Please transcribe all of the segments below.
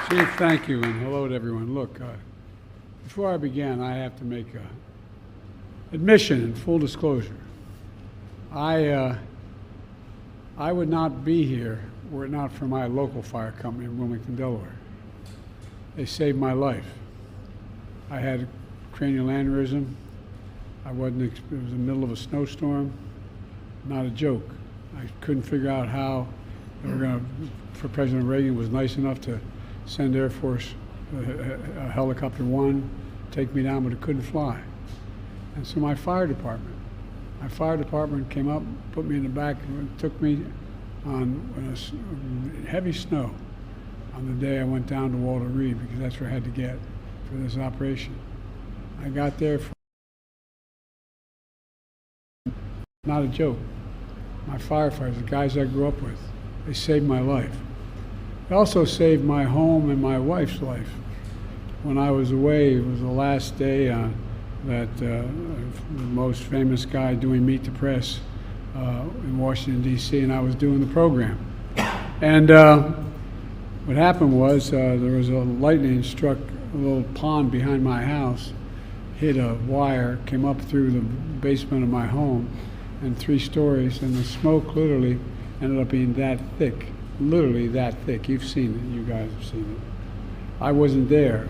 Chief, thank you, and hello to everyone. Look, before I begin, I have to make an admission and full disclosure. I would not be here were it not for my local fire company in Wilmington, Delaware. They saved my life. I had a cranial aneurysm. It was in the middle of a snowstorm. Not a joke. I couldn't figure out how they were going to, for President Reagan was nice enough to send Air Force a Helicopter 1, take me down, but it couldn't fly. And so my fire department came up, put me in the back, and took me on heavy snow on the day I went down to Walter Reed, because that's where I had to get for this operation. I got there not a joke. My firefighters, the guys I grew up with, they saved my life. They also saved my home and my wife's life. When I was away, it was the last day that the most famous guy doing Meet the Press in Washington, D.C., and I was doing the program. And what happened was there was a lightning struck a little pond behind my house, hit a wire, came up through the basement of my home, and 3 stories, and the smoke literally ended up being that thick, literally that thick. You've seen it, you guys have seen it. I wasn't there,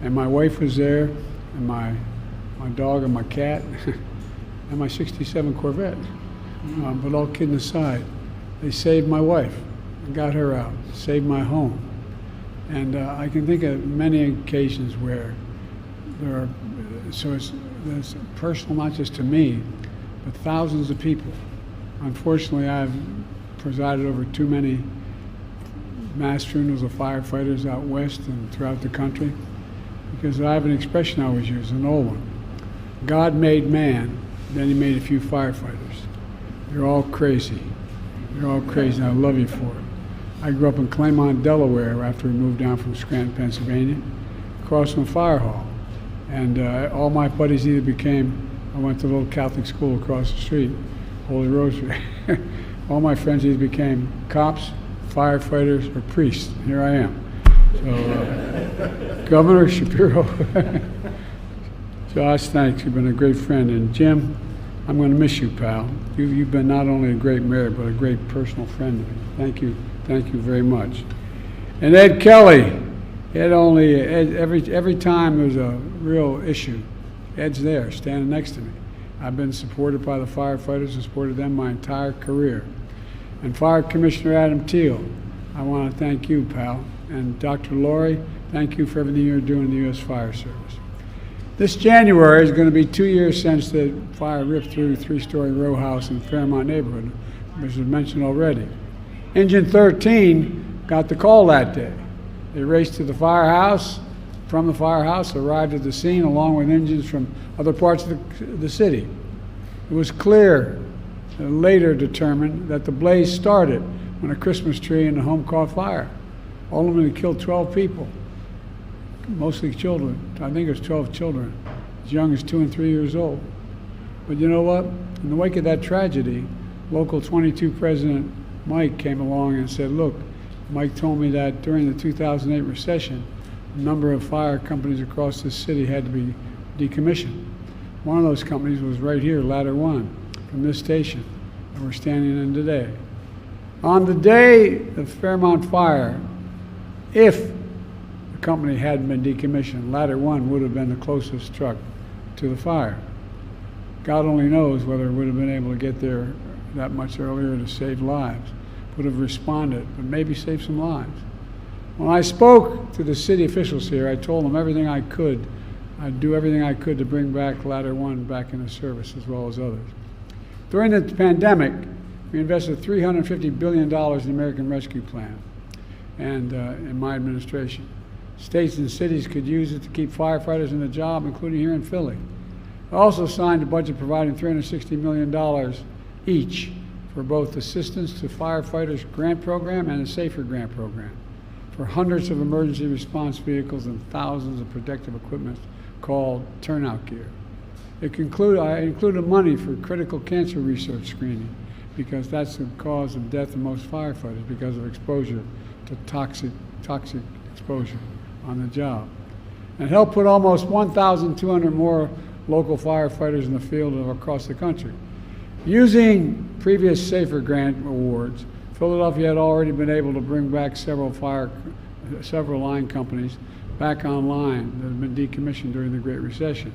and my wife was there, and my dog and my cat, and my '67 Corvette. But all kidding aside, they saved my wife and got her out, saved my home. And I can think of many occasions where there are, so it's personal not just to me, but thousands of people. Unfortunately, I've presided over too many mass funerals of firefighters out west and throughout the country, because I have an expression I always use, an old one. God made man, then he made a few firefighters. You're all crazy. You're all crazy, and I love you for it. I grew up in Claymont, Delaware, after we moved down from Scranton, Pennsylvania, across from Fire Hall. And all my buddies either became, I went to a little Catholic school across the street, Holy Rosary. All my friends either became cops, firefighters, or priests. Here I am. So, Governor Shapiro, Josh, thanks. You've been a great friend. And Jim, I'm going to miss you, pal. You've been not only a great mayor, but a great personal friend to me. Thank you very much. And Ed Kelly, every time there's a real issue, Ed's there, standing next to me. I've been supported by the firefighters and supported them my entire career. And Fire Commissioner Adam Teal, I want to thank you, pal. And Dr. Laurie, thank you for everything you're doing in the U.S. Fire Service. This January is going to be 2 years since the fire ripped through the 3-story row house in Fairmont neighborhood, which was mentioned already. Engine 13 got the call that day. They raced to the firehouse. From the firehouse, arrived at the scene along with engines from other parts of the city. It was clear, and later determined, that the blaze started when a Christmas tree in the home caught fire. Ultimately killed 12 people, mostly children. I think it was 12 children, as young as 2 and 3 years old. But you know what? In the wake of that tragedy, Local 22 President Mike came along and said, look, Mike told me that during the 2008 recession, a number of fire companies across the city had to be decommissioned. One of those companies was right here, Ladder 1, from this station that we're standing in today. On the day of Fairmont fire, if the company hadn't been decommissioned, Ladder 1 would have been the closest truck to the fire. God only knows whether it would have been able to get there that much earlier to save lives, would have responded, but maybe save some lives. When I spoke to the city officials here, I told them everything I could. I'd do everything I could to bring back Ladder 1 back into service, as well as others. During the pandemic, we invested $350 billion in the American Rescue Plan and in my administration. States and cities could use it to keep firefighters in the job, including here in Philly. I also signed a budget providing $360 million each for both assistance to firefighters grant program and a safer grant program, for hundreds of emergency response vehicles and thousands of protective equipment called turnout gear. I included money for critical cancer research screening, because that's the cause of death of most firefighters because of exposure to toxic exposure on the job. And helped put almost 1,200 more local firefighters in the field across the country. Using previous SAFER grant awards, Philadelphia had already been able to bring back several line companies back online that had been decommissioned during the Great Recession.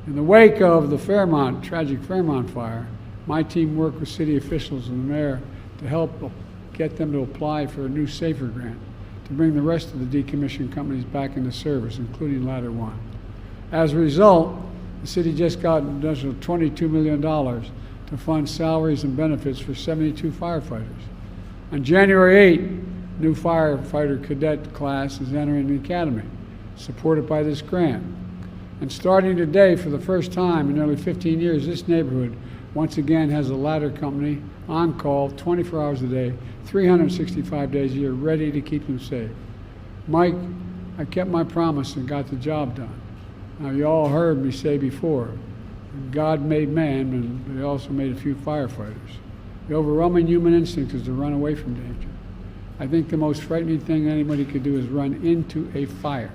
In the wake of the tragic Fairmont fire, my team worked with city officials and the mayor to help get them to apply for a new SAFER grant to bring the rest of the decommissioned companies back into service, including Ladder One. As a result, the city just got an additional $22 million to fund salaries and benefits for 72 firefighters. On January 8, new firefighter cadet class is entering the academy, supported by this grant. And starting today, for the first time in nearly 15 years, this neighborhood once again has a ladder company on call 24 hours a day, 365 days a year, ready to keep them safe. Mike, I kept my promise and got the job done. Now, you all heard me say before, God made man, but he also made a few firefighters. The overwhelming human instinct is to run away from danger. I think the most frightening thing anybody could do is run into a fire.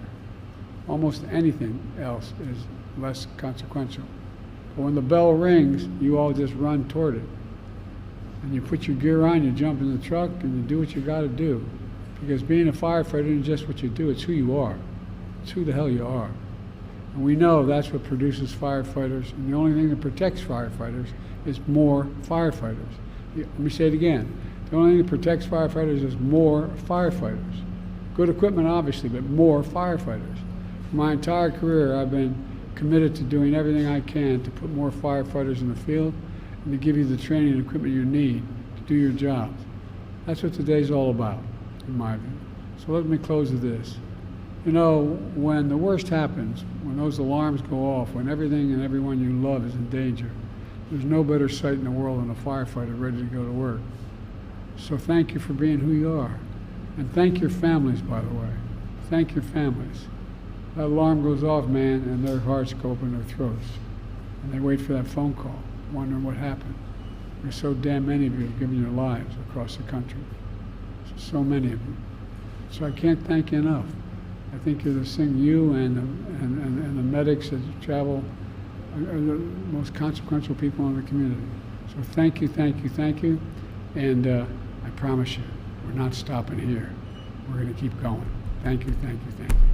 Almost anything else is less consequential. But when the bell rings, you all just run toward it. And you put your gear on, you jump in the truck, and you do what you got to do. Because being a firefighter isn't just what you do, it's who you are. It's who the hell you are. And we know that's what produces firefighters, and the only thing that protects firefighters is more firefighters. Let me say it again. The only thing that protects firefighters is more firefighters. Good equipment, obviously, but more firefighters. For my entire career, I've been committed to doing everything I can to put more firefighters in the field and to give you the training and equipment you need to do your jobs. That's what today's all about, in my view. So let me close with this. You know, when the worst happens, when those alarms go off, when everything and everyone you love is in danger, there's no better sight in the world than a firefighter ready to go to work. So thank you for being who you are. And thank your families, by the way. Thank your families. That alarm goes off, man, and their hearts go up in their throats. And they wait for that phone call, wondering what happened. There's so damn many of you have given your lives across the country. So many of you. So I can't thank you enough. I think you're the thing, you and the medics that travel are the most consequential people in the community. So thank you, thank you, thank you. And I promise you, we're not stopping here. We're going to keep going. Thank you, thank you, thank you.